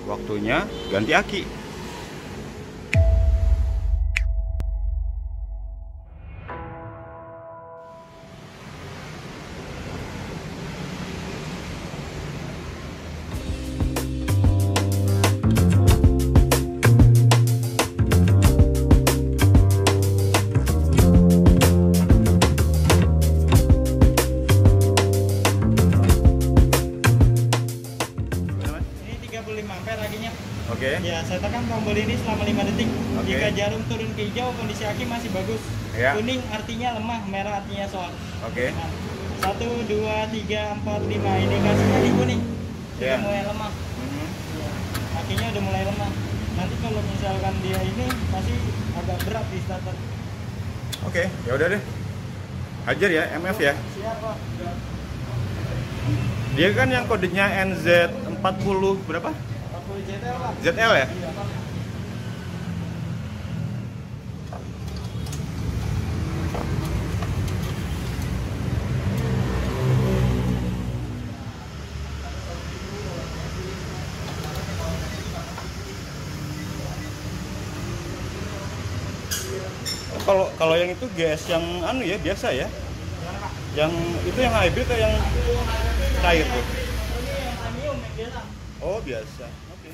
waktunya ganti aki. Oke. Ya, saya tekan tombol ini selama 5 detik. Oke. Jika jarum turun ke hijau, kondisi aki masih bagus. Ya. Kuning artinya lemah, merah artinya soal. Oke. Nah, 1, 2, 3, 4, 5. Indikasinya di kuning. Sudah Ya. mulai lemah. Ya. Akinya udah mulai lemah. Nanti kalau misalkan dia ini masih agak berat di starter. Oke, ya udah deh. Hajar ya, MF ya. Siap, Pak. Dia kan yang kodenya NZ40 berapa? 40 ZL, Pak. ZL ya? Iya, Pak. Kalau yang itu gas yang anu ya biasa ya. Yang itu yang hybrid atau yang cair tuh? Ini yang premium yang biasa. Oh, biasa. Oke.